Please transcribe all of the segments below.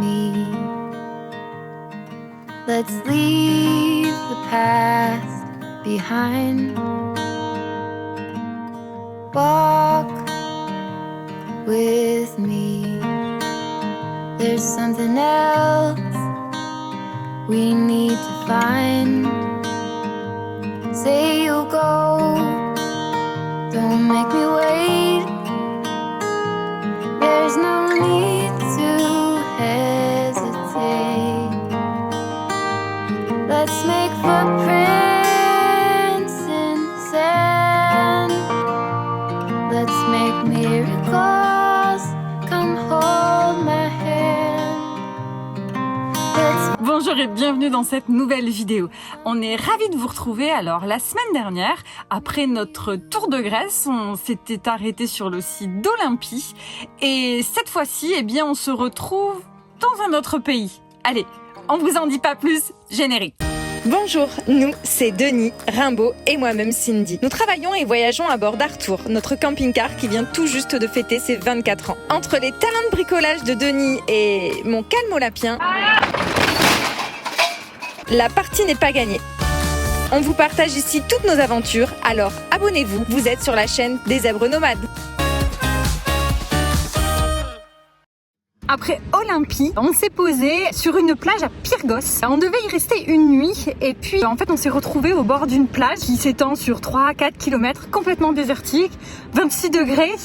me. Let's leave the past behind. Walk with me. There's something else we need to find. Say you'll go, don't make me wait. There's no need to hesitate. Let's make footprints in the sand. Let's make miracles. Come hold my hand. Bonjour et bienvenue dans cette nouvelle vidéo. On est ravis de vous retrouver. Alors la semaine dernière, après notre tour de Grèce, on s'était arrêté sur le site d'Olympie. Et cette fois-ci, eh bien, on se retrouve dans un autre pays. Allez, on vous en dit pas plus, générique. Bonjour, nous c'est Denis, Rimbaud et moi-même Cindy. Nous travaillons et voyageons à bord d'Arthur, notre camping-car qui vient tout juste de fêter ses 24 ans. Entre les talents de bricolage de Denis et mon calme olympien, la partie n'est pas gagnée. On vous partage ici toutes nos aventures, alors abonnez-vous, vous êtes sur la chaîne des Zèbres Nomades. Après Olympie, on s'est posé sur une plage à Pyrgos. On devait y rester une nuit et puis en fait on s'est retrouvé au bord d'une plage qui s'étend sur 3-4 km, complètement désertique, 26 degrés,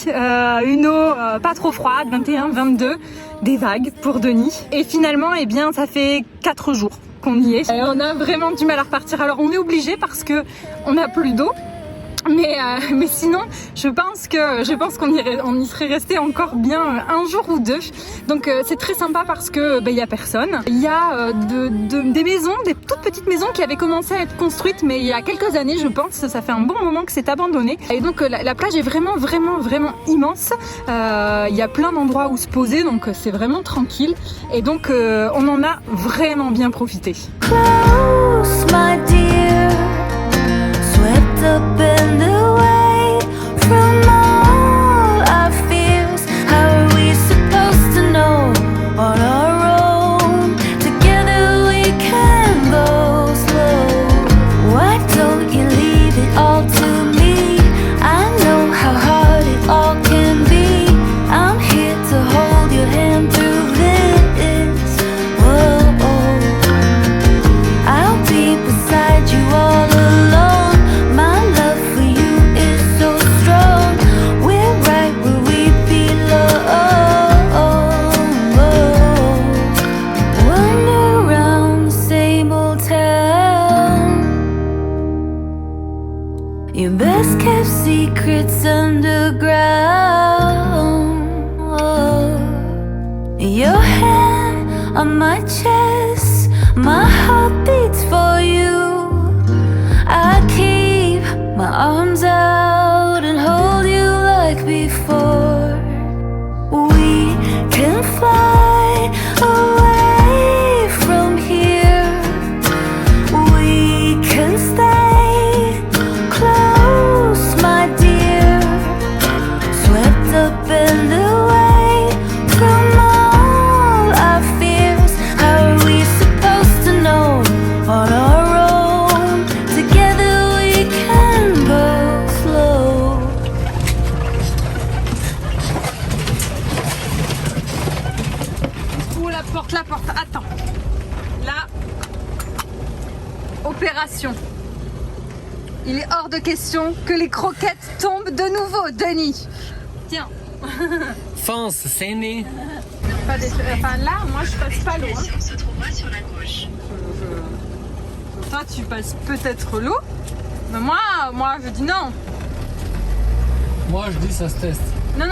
une eau pas trop froide, 21-22, des vagues pour Denis. Et finalement, eh bien, ça fait 4 jours qu'on y est. Et on a vraiment du mal à repartir. Alors on est obligé parce que on n'a plus d'eau. Mais sinon, je pense qu'on y serait resté encore bien un jour ou deux. Donc c'est très sympa parce que il y a personne. Il y a des maisons, des toutes petites maisons qui avaient commencé à être construites, mais il y a quelques années, je pense. Ça fait un bon moment que c'est abandonné. Et donc la plage est vraiment immense. Il y a plein d'endroits où se poser, donc c'est vraiment tranquille. Et donc on en a vraiment bien profité. Close, my dear, swept up in the way from all our fears. How are we supposed to know on our own? Together we can go slow. Why don't you leave it all to me? I know how hard it all can be. I'm here to hold your hand through this. Whoa, I'll be beside you all alone. My love for you is so strong. We're right where we belong. Wander around the same old town. Your best kept secrets underground. Your hand on my chest, my heart beats for you. I keep my arms out and hold you like before. We can fly away from here. We can stay close, my dear. Swept up in the way from all our fears. How are we supposed to know on our own? Together we can go slow. Ouh, la porte, attends. Là, opération. Il est hors de question que les croquettes tombent de nouveau, Denis. Tiens. Fonce, Cindy. Enfin là, moi je passe pas l'eau. Hein. se trouvera sur la gauche. Toi tu passes peut-être l'eau, mais moi je dis non. Moi je dis ça se teste. Non,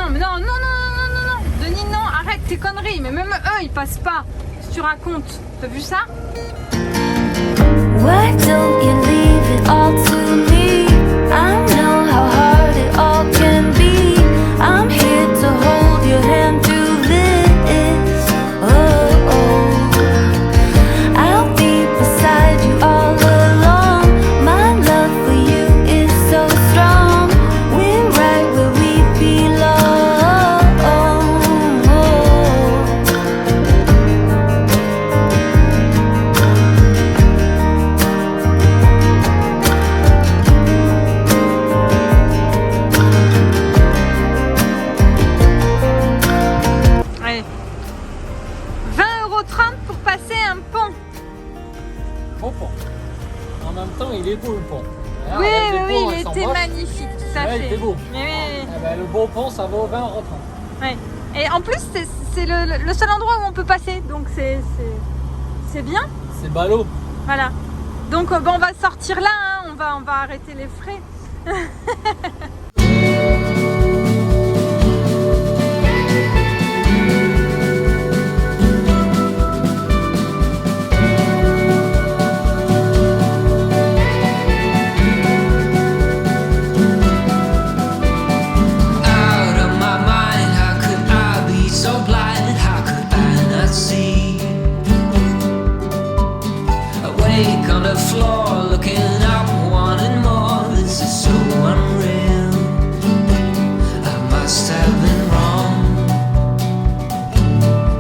Denis, non, arrête tes conneries. Mais même eux, ils passent pas. Si tu racontes, t'as vu ça? Why don't you leave it all to me? I know how hard it all can be. I'm here to hold your hand through this. I'll be beside you all along. My love for you is so strong. We're right where we belong. € pour passer un pont. Beau pont. En même temps, il est beau le pont. Regarde, Oui, il y a des oui, ponts, il ils sont était moches. magnifique, tout à Ouais, fait. il était beau. Mais oui, Eh ben, le beau pont, ça vaut 20 €. oui. Et en plus, c'est le seul endroit où on peut passer, donc c'est bien. C'est ballot. Voilà. Donc bon, on va sortir là, hein. on va arrêter les frais. Out of my mind, how could I be so blind? How could I not see? Awake on the floor, looking up, wanting more. This is so unreal. I must have been wrong.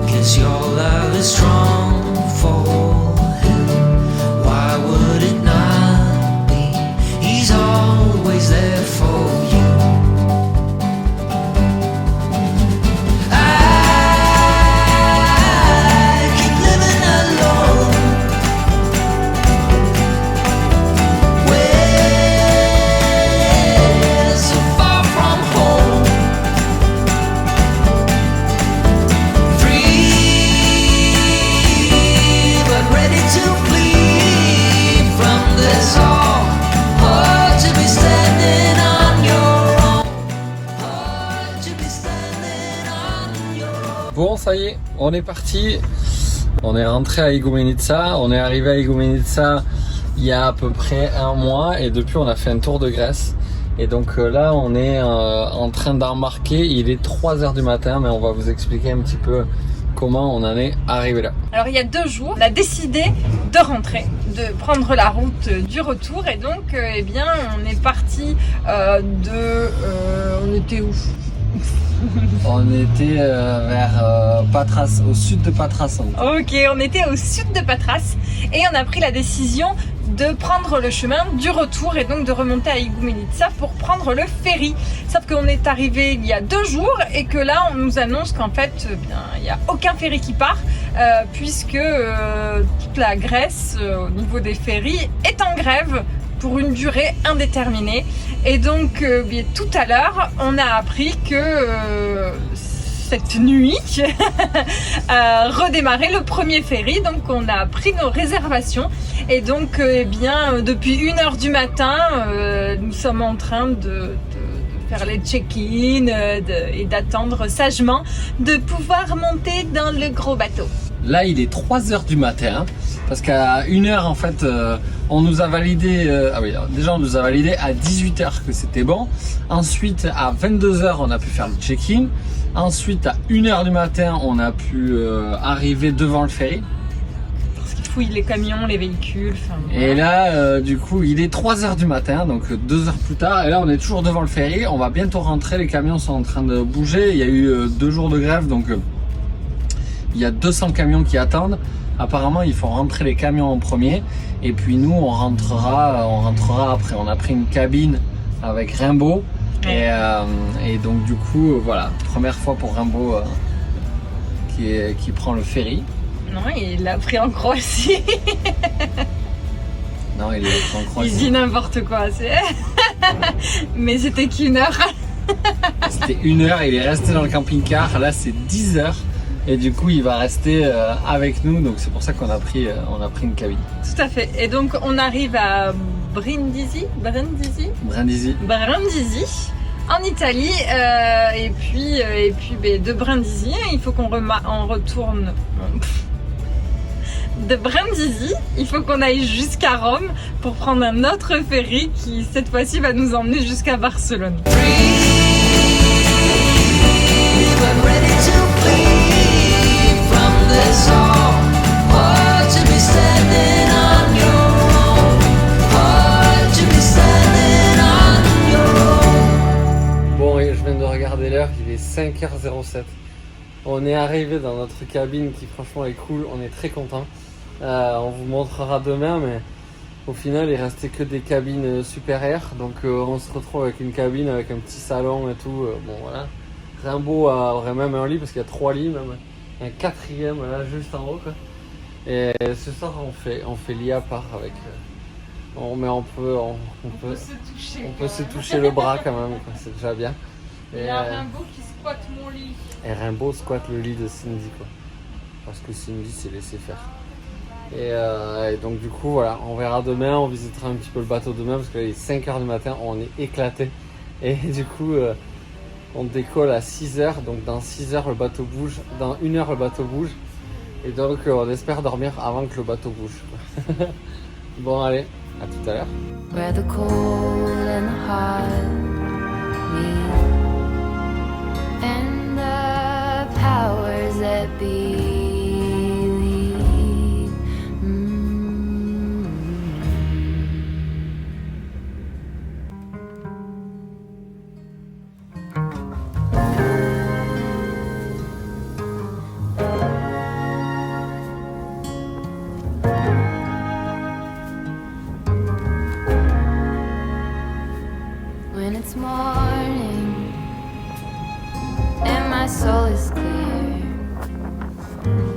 'Cause your love is strong for him. Why would it not be? He's always there for you. I keep living alone. We're so far from home. Free, but ready to flee from this all. Oh, to be standing on your own. Oh, to be standing on your own. Bon, ça y est, on est parti. On est rentré à Igoumenitsa. On est arrivé à Igoumenitsa il y a à peu près un mois et depuis on a fait un tour de Grèce. Et donc là on est en train d'embarquer. Il est 3h du matin, mais on va vous expliquer un petit peu comment on en est arrivé là. Alors il y a 2 jours, on a décidé de rentrer, de prendre la route du retour et donc eh bien on est parti on était où? On était vers Patras, au sud de Patras. Ok, on était au sud de Patras et on a pris la décision de prendre le chemin du retour et donc de remonter à Igoumenitsa pour prendre le ferry. Sauf qu'on est arrivé il y a 2 jours et que là on nous annonce qu'en fait il n'y a aucun ferry qui part puisque toute la Grèce au niveau des ferries est en grève pour une durée indéterminée. Et donc bien, tout à l'heure on a appris que cette nuit redémarrer le premier ferry, donc on a pris nos réservations et donc eh bien depuis 1h du matin nous sommes en train de faire les check-in et d'attendre sagement de pouvoir monter dans le gros bateau. Là il est 3h du matin parce qu'à 1h en fait on nous a validé déjà on nous a validé à 18h que c'était bon. Ensuite à 22h on a pu faire le check-in. Ensuite à 1h du matin on a pu arriver devant le ferry. Parce qu'ils fouillent les camions, les véhicules. Et là du coup il est 3h du matin, donc 2 heures plus tard, et là on est toujours devant le ferry. On va bientôt rentrer, les camions sont en train de bouger. Il y a eu 2 jours de grève, donc il y a 200 camions qui attendent. Apparemment il faut rentrer les camions en premier et puis nous on rentrera après. On a pris une cabine avec Rimbaud et donc du coup voilà, première fois pour Rimbaud qui prend le ferry. Non, il l'a pris en Croatie. Non, il est en Croatie. Il dit n'importe quoi. Mais c'était qu'1 heure. C'était 1 heure, il est resté dans le camping-car. Là c'est 10 heures. Et du coup il va rester avec nous, donc c'est pour ça qu'on a pris une cabine. Tout à fait. Et donc on arrive à Brindisi en Italie et puis de Brindisi il faut qu'on retourne de Brindisi, il faut qu'on aille jusqu'à Rome pour prendre un autre ferry qui cette fois-ci va nous emmener jusqu'à Barcelone. Bon, et je viens de regarder l'heure, il est 5h07. On est arrivé dans notre cabine qui franchement est cool, on est très content. On vous montrera demain, mais au final il restait que des cabines supérieures, donc on se retrouve avec une cabine avec un petit salon et tout. Bon voilà, Rimbaud aurait même un lit parce qu'il y a 3 lits même. un quatrième là juste en haut quoi. Et ce soir on fait lit à part avec. On peut se toucher le bras quand même, quoi. C'est déjà bien. Il y a Rimbaud qui squatte mon lit. Et Rimbaud squatte le lit de Cindy quoi. Parce que Cindy s'est laissé faire. Et donc du coup voilà, on verra demain, on visitera un petit peu le bateau demain parce qu'il est 5h du matin, on est éclaté. Et du coup on décolle à 6h, donc dans 6h le bateau bouge, dans 1h le bateau bouge. Et donc on espère dormir avant que le bateau bouge. Bon allez, à tout à l'heure. Where the cold and the hot meet, and the powers that be lead. When it's morning and my soul is clear,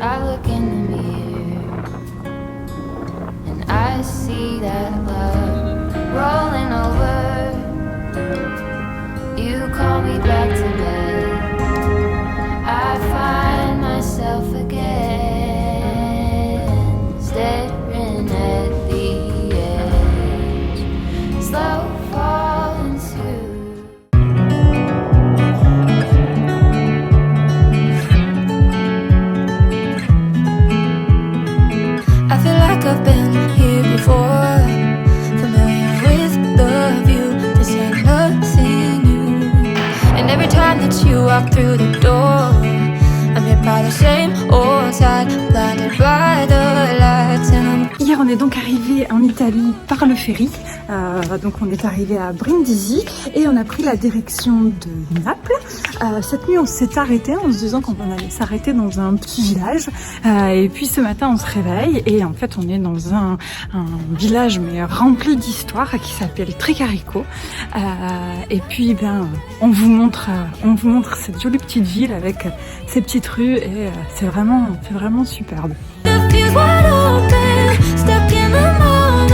I look in the mirror and I see that love rolling over. You call me back to bed, I find myself again staring at the edge, slow falling to. I feel like I've been here before, familiar with the view. This ain't nothing new. And every time that you walk through the door, I'm hit by the same old side, blinded by the lights. And I'm Hier, on est donc arrivé en Italie par le ferry. Donc, on est arrivé à Brindisi et on a pris la direction de Naples. Cette nuit, on s'est arrêté en se disant qu'on allait s'arrêter dans un petit village. Et puis, ce matin, on se réveille et en fait, on est dans un village mais rempli d'histoire qui s'appelle Tricarico. Et puis, ben, on vous montre cette jolie petite ville avec ses petites rues et c'est vraiment superbe. the fuse wide open, stuck in the moment.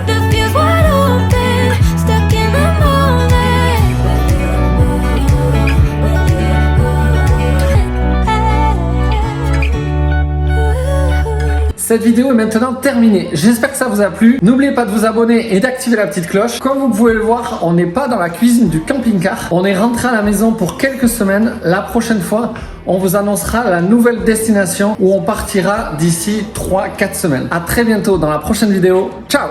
The fuse wide open, stuck in the moment. Cette vidéo est maintenant terminée. J'espère que ça vous a plu. N'oubliez pas de vous abonner et d'activer la petite cloche. Comme vous pouvez le voir, on n'est pas dans la cuisine du camping-car. On est rentré à la maison pour quelques semaines. La prochaine fois, on vous annoncera la nouvelle destination où on partira d'ici 3-4 semaines. À très bientôt dans la prochaine vidéo. Ciao!